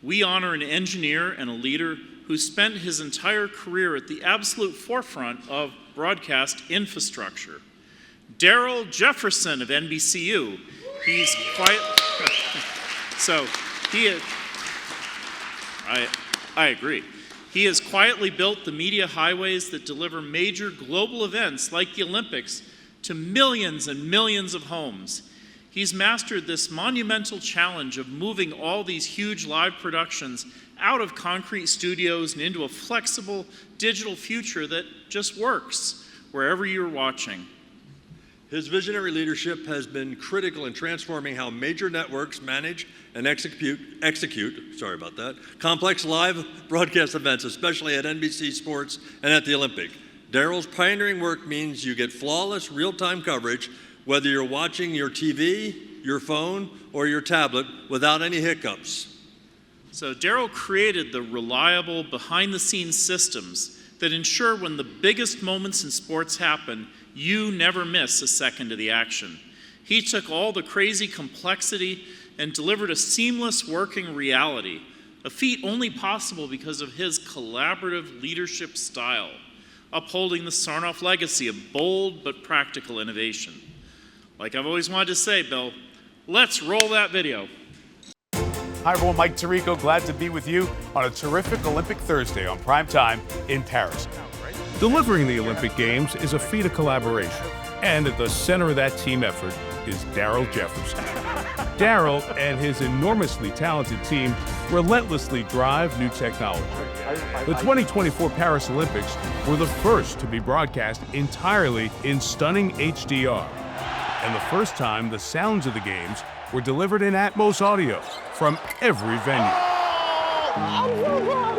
we honor an engineer and a leader who spent his entire career at the absolute forefront of broadcast infrastructure. Darryl Jefferson of NBCU. He's quiet. So he is, I agree. He has quietly built the media highways that deliver major global events like the Olympics to millions and millions of homes. He's mastered this monumental challenge of moving all these huge live productions out of concrete studios and into a flexible digital future that just works wherever you're watching. His visionary leadership has been critical in transforming how major networks manage and execute complex live broadcast events, especially at NBC Sports and at the Olympics. Darryl's pioneering work means you get flawless real-time coverage, whether you're watching your TV, your phone, or your tablet, without any hiccups. So Darryl created the reliable behind-the-scenes systems that ensure when the biggest moments in sports happen, you never miss a second of the action. He took all the crazy complexity and delivered a seamless working reality, a feat only possible because of his collaborative leadership style, upholding the Sarnoff legacy of bold but practical innovation. Like I've always wanted to say, Bill, let's roll that video. Hi everyone, Mike Tirico, glad to be with you on a terrific Olympic Thursday on primetime in Paris. Delivering the Olympic Games is a feat of collaboration, and at the center of that team effort is Darryl Jefferson. Darryl and his enormously talented team relentlessly drive new technology. The 2024 Paris Olympics were the first to be broadcast entirely in stunning HDR, and the first time the sounds of the games were delivered in Atmos audio from every venue. I'm so proud.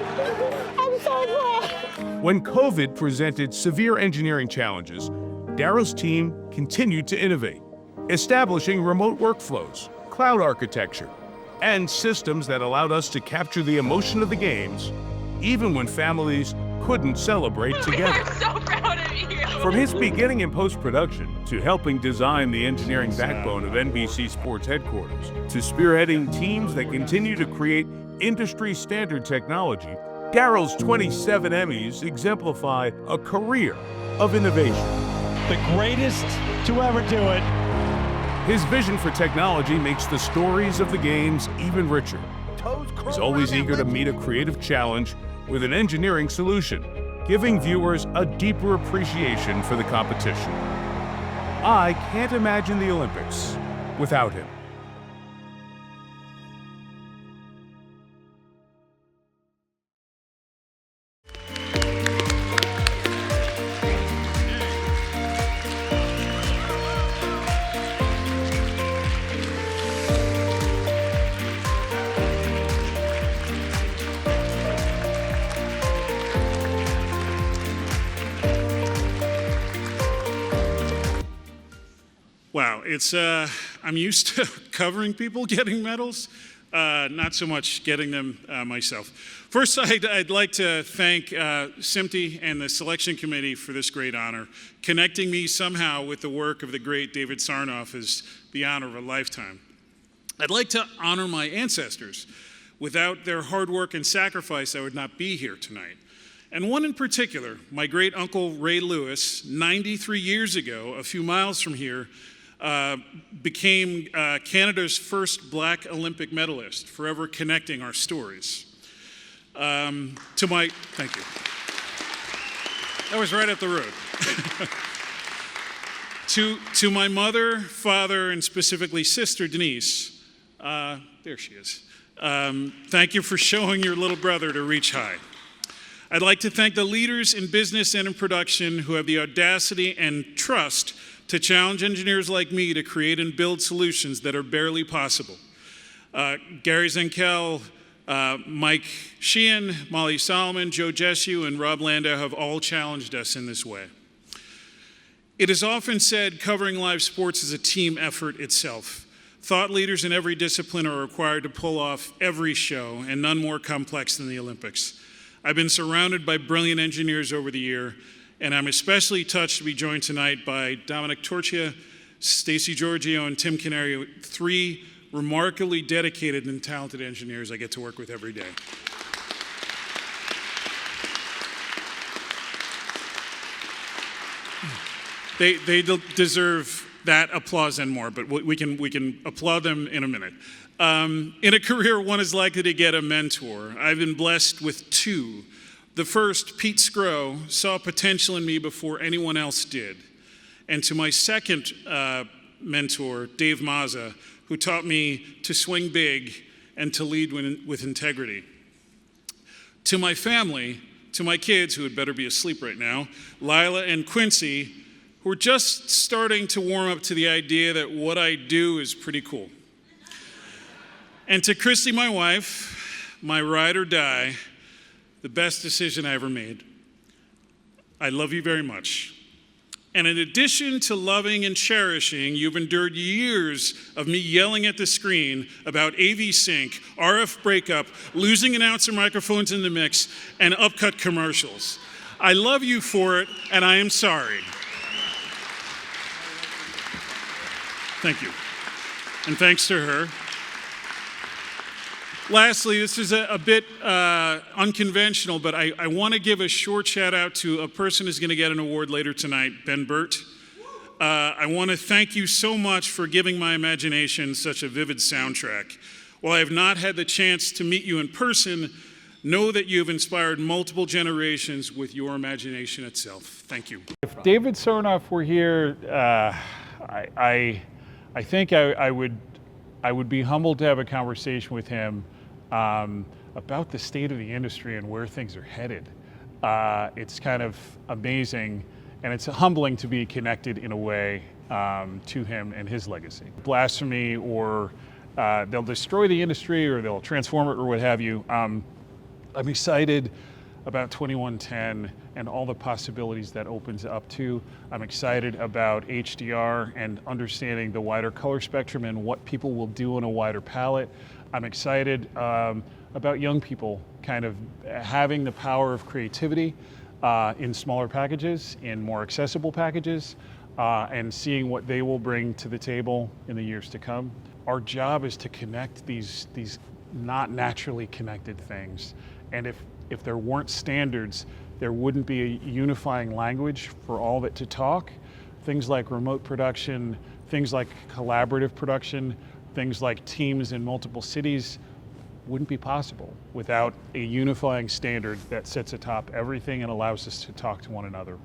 I'm so proud. When COVID presented severe engineering challenges, Darryl's team continued to innovate, establishing remote workflows, cloud architecture, and systems that allowed us to capture the emotion of the games, even when families couldn't celebrate together. I'm so proud of you. From his beginning in post-production to helping design the engineering backbone of NBC Sports headquarters, to spearheading teams that continue to create industry-standard technology, Darryl's 27 Emmys exemplify a career of innovation. The greatest to ever do it. His vision for technology makes the stories of the games even richer. He's always eager to meet a creative challenge with an engineering solution, giving viewers a deeper appreciation for the competition. I can't imagine the Olympics without him. Wow, I'm used to covering people getting medals, not so much getting them myself. First, I'd like to thank SMPTE and the selection committee for this great honor. Connecting me somehow with the work of the great David Sarnoff is the honor of a lifetime. I'd like to honor my ancestors. Without their hard work and sacrifice, I would not be here tonight. And one in particular, my great uncle Ray Lewis, 93 years ago, a few miles from here, became Canada's first black Olympic medalist, forever connecting our stories. Thank you. That was right up the road. To my mother, father, and specifically sister Denise, there she is. Thank you for showing your little brother to reach high. I'd like to thank the leaders in business and in production who have the audacity and trust to challenge engineers like me to create and build solutions that are barely possible. Gary Zenkel, Mike Sheehan, Molly Solomon, Joe Jesu, and Rob Landau have all challenged us in this way. It is often said covering live sports is a team effort itself. Thought leaders in every discipline are required to pull off every show, and none more complex than the Olympics. I've been surrounded by brilliant engineers over the year, and I'm especially touched to be joined tonight by Dominic Torchia, Stacy Giorgio, and Tim Canary, three remarkably dedicated and talented engineers I get to work with every day. They deserve that applause and more, but we can applaud them in a minute. In a career, one is likely to get a mentor. I've been blessed with two. The first, Pete Scrow, saw potential in me before anyone else did. And to my second mentor, Dave Mazza, who taught me to swing big and to lead with integrity. To my family, to my kids, who had better be asleep right now, Lila and Quincy, who are just starting to warm up to the idea that what I do is pretty cool. And to Christy, my wife, my ride or die, the best decision I ever made. I love you very much. And in addition to loving and cherishing, you've endured years of me yelling at the screen about AV sync, RF breakup, losing announcer microphones in the mix, and upcut commercials. I love you for it, and I am sorry. Thank you. And thanks to her. Lastly, this is a bit unconventional, but I want to give a short shout out to a person who's going to get an award later tonight, Ben Burt. I want to thank you so much for giving my imagination such a vivid soundtrack. While I have not had the chance to meet you in person, know that you have inspired multiple generations with your imagination itself. Thank you. If David Sarnoff were here, I think I would be humbled to have a conversation with him about the state of the industry and where things are headed. It's kind of amazing, and it's humbling to be connected in a way to him and his legacy. Blasphemy, or they'll destroy the industry, or they'll transform it, or what have you. I'm excited about 2110 and all the possibilities that opens up to. I'm excited about HDR and understanding the wider color spectrum and what people will do in a wider palette. I'm excited about young people kind of having the power of creativity in smaller packages, in more accessible packages, and seeing what they will bring to the table in the years to come. Our job is to connect these not naturally connected things. And if there weren't standards, there wouldn't be a unifying language for all of it to talk. Things like remote production, things like collaborative production, things like teams in multiple cities wouldn't be possible without a unifying standard that sits atop everything and allows us to talk to one another.